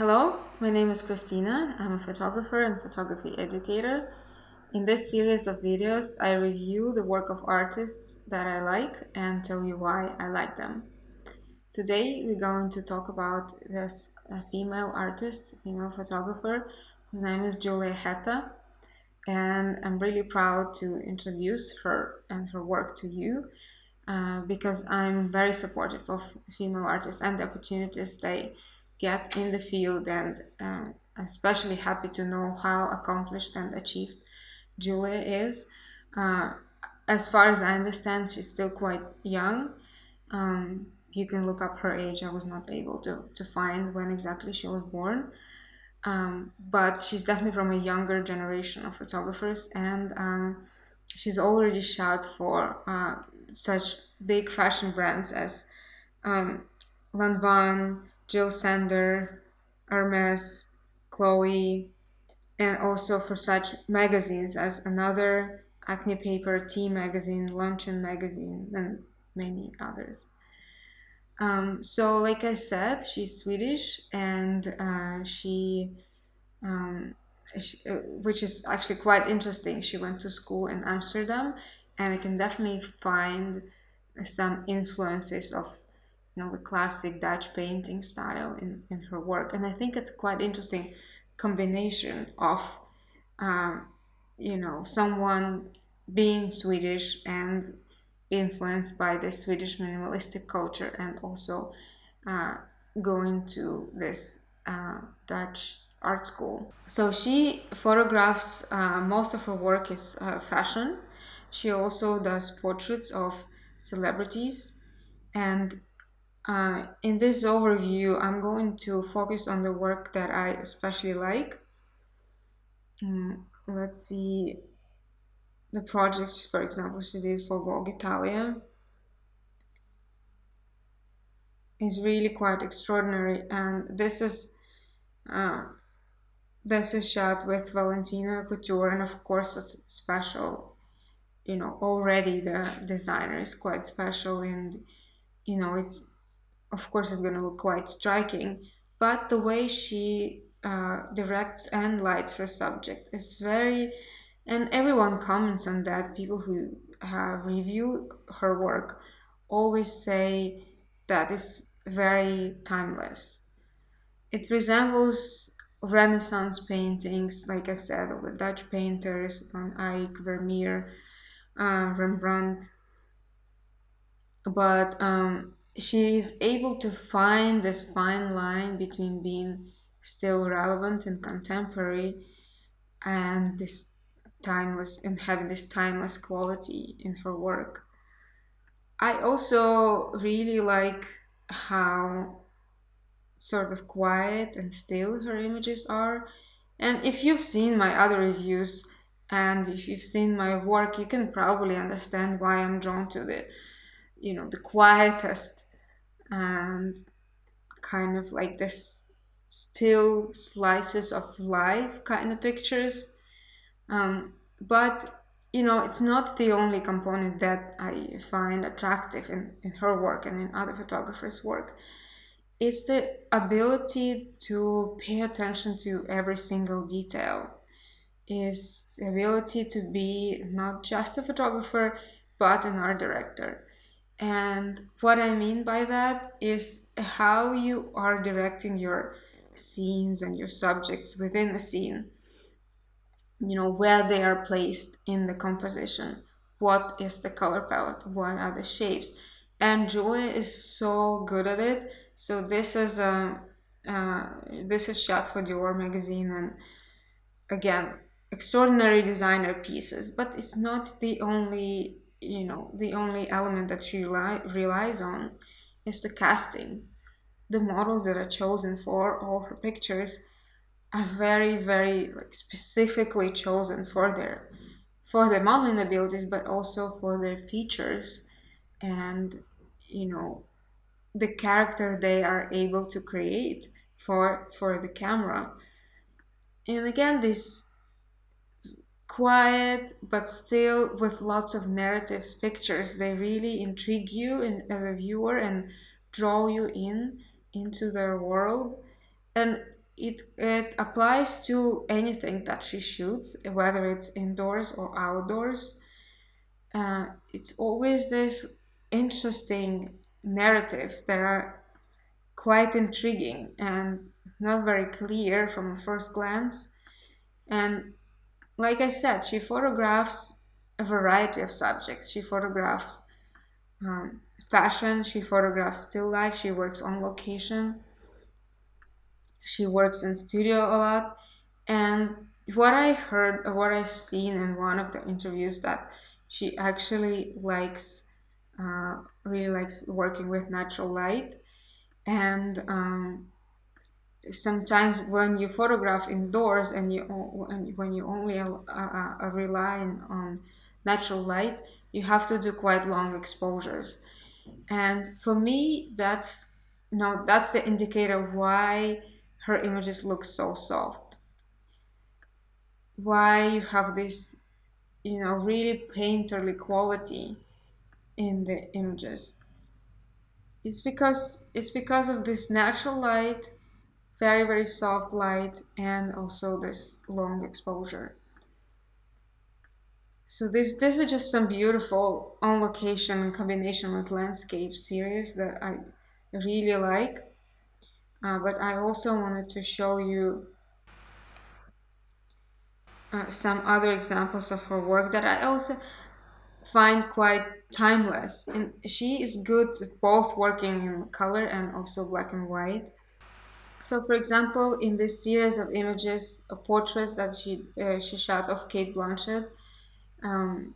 Hello, my name is Christina. I'm a photographer and photography educator. In this series of videos, I review the work of artists that I like and tell you why I like them. Today, we're going to talk about this female artist, female photographer, whose name is Hetta, and I'm really proud to introduce her and her work to you because I'm very supportive of female artists and the opportunities they get in the field, and especially happy to know how accomplished and achieved Julia is. Uh, as far as I understand, she's still quite young. You can look up her age. I was not able to find when exactly she was born. But she's definitely from a younger generation of photographers, and she's already shot for such big fashion brands as um, Lanvin, Jill Sander, Hermes, Chloe, and also for such magazines as Another, Acne Paper, Tea Magazine, Luncheon Magazine, and many others. So, like I said, she's Swedish, and um, which is actually quite interesting. She went to school in Amsterdam, and I can definitely find some influences of the classic Dutch painting style in her work. And I think it's quite interesting combination of um, someone being Swedish and influenced by the Swedish minimalistic culture, and also uh, going to this Dutch art school. So she photographs, most of her work is fashion. She also does portraits of celebrities. And in this overview, I'm going to focus on the work that I especially like. Let's see the projects, for example, she did for Vogue Italia. Is really quite extraordinary, and uh, this is shot with Valentina Couture, and of course it's special. Already the designer is quite special, and it's, of course, it's going to look quite striking. But the way she directs and lights her subject is very, and everyone comments on that. People who have reviewed her work always say that is very timeless. It resembles Renaissance paintings, like I said, of the Dutch painters, Van Eyck, Vermeer, Rembrandt, but she is able to find this fine line between being still relevant and contemporary, and this timeless, and having this timeless quality in her work. I also really like how sort of quiet and still her images are. And if you've seen my other reviews, and if you've seen my work, you can probably understand why I'm drawn to the quietest and kind of like this still slices of life kind of pictures. But it's not the only component that I find attractive in her work and in other photographers' work. It's the ability to pay attention to every single detail. Is the ability to be not just a photographer, but an art director. And what I mean by that is how you are directing your scenes and your subjects within a scene, where they are placed in the composition, what is the color palette, what are the shapes. And Julia is so good at it. So this is shot for Dior magazine, and again, extraordinary designer pieces, but it's not the only element that she relies on. Is the casting. The models that are chosen for all her pictures are very, very, like, specifically chosen for their modeling abilities, but also for their features, and you know the character they are able to create for the camera. And again, this quiet but still with lots of narratives pictures, they really intrigue you as a viewer and draw you into their world. And it applies to anything that she shoots, whether it's indoors or outdoors. It's always this interesting narratives that are quite intriguing and not very clear from a first glance. And like I said, she photographs a variety of subjects. She photographs fashion, she photographs still life, she works on location, she works in studio a lot. And what I heard, or what I've seen in one of the interviews, that she actually likes, really likes working with natural light. And sometimes when you photograph indoors and when you only rely on natural light, you have to do quite long exposures. And for me, that's no, that's the indicator why her images look so soft. Why you have this, really painterly quality in the images. It's because of this natural light, very very soft light, and also this long exposure. So this is just some beautiful on location in combination with landscape series that I really like. But I also wanted to show you some other examples of her work that I also find quite timeless. And she is good at both working in color and also black and white. So, for example, in this series of images, portraits that she shot of Kate Blanchett, um,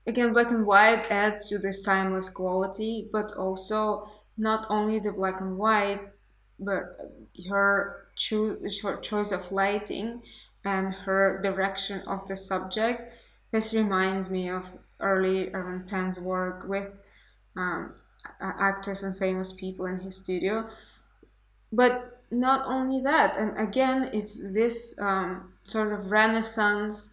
again, black and white adds to this timeless quality, but also not only the black and white, but her choice of lighting and her direction of the subject. This reminds me of early Irving Penn's work with um, actors and famous people in his studio. But not only that, and again, it's this sort of Renaissance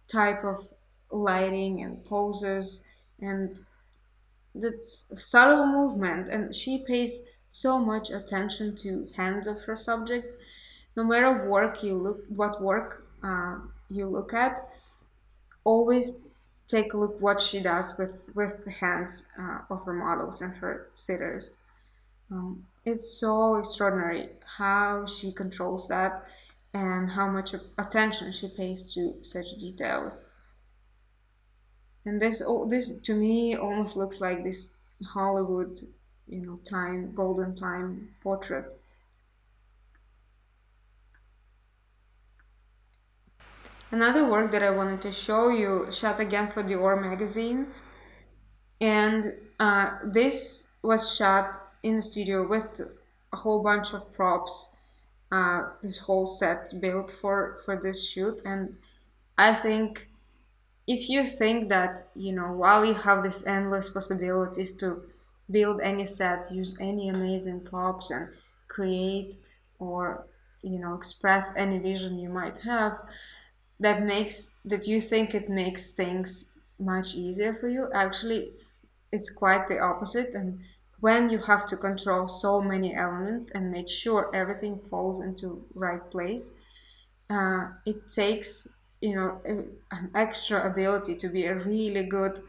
type of lighting and poses, and that's subtle movement. And she pays so much attention to hands of her subjects. No matter what work you look at, always take a look what she does with the hands of her models and her sitters. It's so extraordinary how she controls that and how much attention she pays to such details. And this to me almost looks like this Hollywood, time, golden time portrait. Another work that I wanted to show you, shot again for Dior magazine, and this was shot in a studio with a whole bunch of props. This whole set built for this shoot, and I think if you think that while you have this endless possibilities to build any sets, use any amazing props, and create or express any vision you might have, that you think it makes things much easier for you, actually it's quite the opposite. And when you have to control so many elements and make sure everything falls into right place, it takes an extra ability to be a really good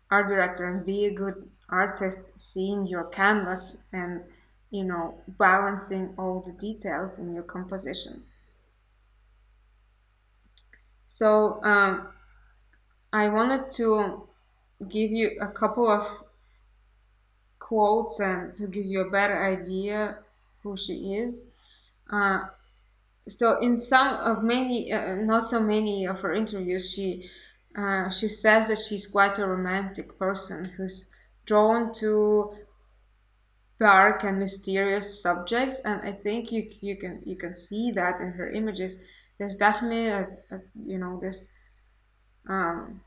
art director and be a good artist, seeing your canvas and balancing all the details in your composition. So I wanted to give you a couple of quotes and to give you a better idea who she is. Uh, so in some of many, not so many of her interviews, she says that she's quite a romantic person who's drawn to dark and mysterious subjects, and I think you can see that in her images. There's definitely this um,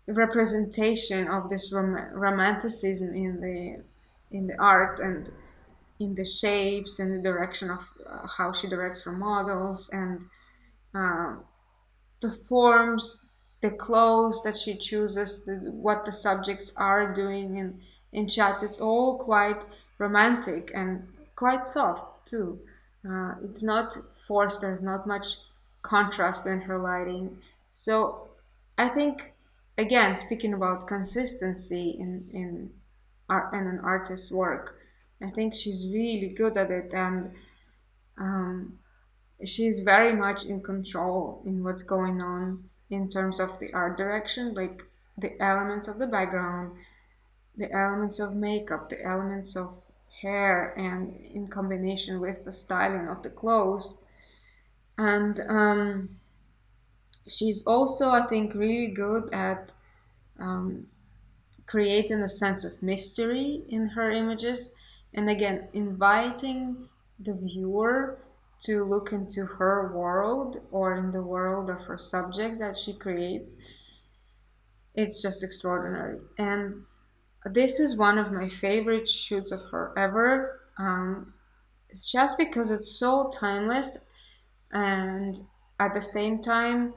representation of this romanticism in the art and in the shapes and the direction of how she directs her models, and uh, the forms, the clothes that she chooses, what the subjects are doing in shots. It's all quite romantic, and quite soft too. It's not forced. There's not much contrast in her lighting. So I think, again, speaking about consistency in art and an artist's work, I think she's really good at it, and um, she's very much in control in what's going on in terms of the art direction, like the elements of the background, the elements of makeup, the elements of hair, and in combination with the styling of the clothes. And she's also, I think, really good at um, creating a sense of mystery in her images, and again, inviting the viewer to look into her world or in the world of her subjects that she creates. It's just extraordinary. And this is one of my favorite shoots of her ever. It's just because it's so timeless and at the same time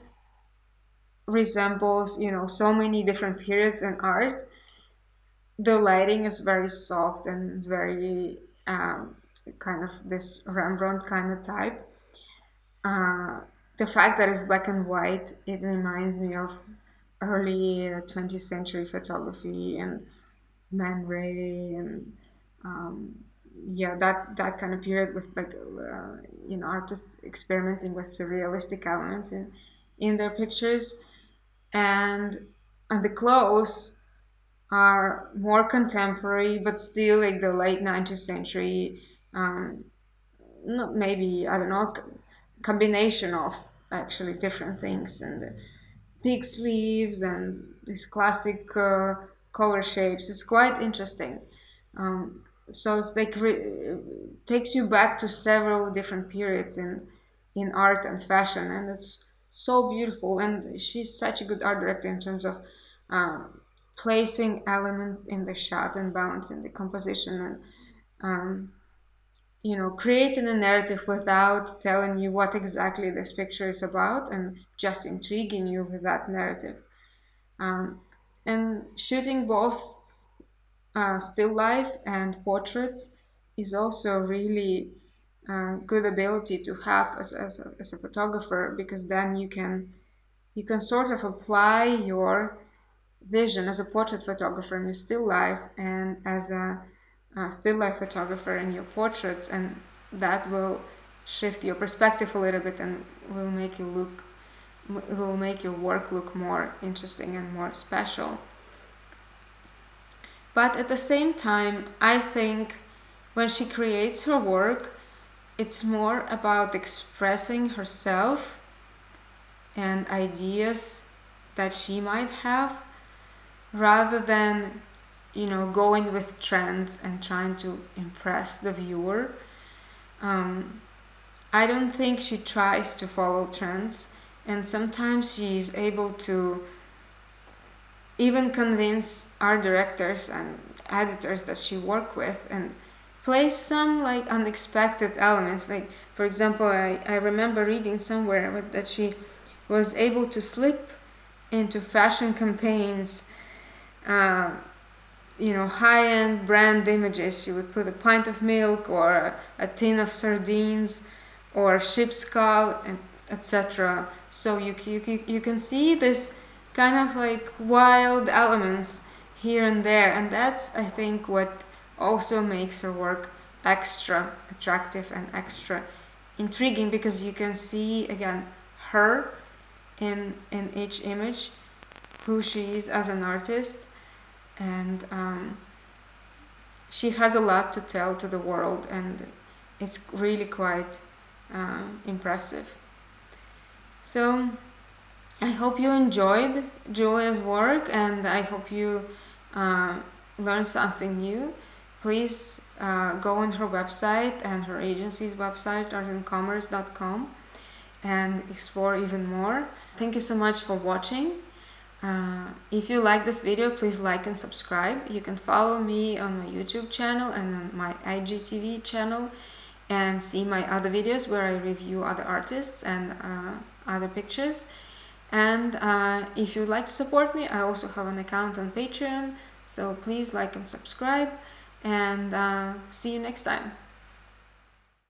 resembles, so many different periods in art. The lighting is very soft and very kind of this Rembrandt kind of type. Uh, the fact that it's black and white, it reminds me of early 20th century photography and Man Ray and um, yeah, that kind of period with like artists experimenting with surrealistic elements in their pictures, and the clothes are more contemporary, but still like the late 19th century. Um, Not maybe, I don't know, combination of actually different things, and the big sleeves and these classic color shapes. It's quite interesting. So it's like takes you back to several different periods in art and fashion, and it's so beautiful. And she's such a good art director in terms of placing elements in the shot and balancing the composition, and creating a narrative without telling you what exactly this picture is about, and just intriguing you with that narrative. Um, and shooting both still life and portraits is also really good ability to have as a photographer, because then you can sort of apply your vision as a portrait photographer in your still life and as a still life photographer in your portraits, and that will shift your perspective a little bit and will make your work look more interesting and more special. But at the same time, I think when she creates her work, it's more about expressing herself and ideas that she might have, rather than going with trends and trying to impress the viewer. I don't think she tries to follow trends, and sometimes she's able to even convince art directors and editors that she work with and place some like unexpected elements. Like, for example, I remember reading somewhere that she was able to slip into fashion campaigns, high-end brand images. She would put a pint of milk or a tin of sardines or ship's skull, and etc. So you can see this kind of like wild elements here and there, and that's, I think, what also makes her work extra attractive and extra intriguing, because you can see again her in each image, who she is as an artist, and she has a lot to tell to the world, and it's really quite impressive. So I hope you enjoyed Julia's work, and I hope you learned something new. Please go on her website and her agency's website, artandcommerce.com, and explore even more. Thank you so much for watching. If you like this video, please like and subscribe. You can follow me on my YouTube channel and on my IGTV channel, and see my other videos where I review other artists and other pictures. And if you'd like to support me, I also have an account on Patreon, so please like and subscribe, and see you next time.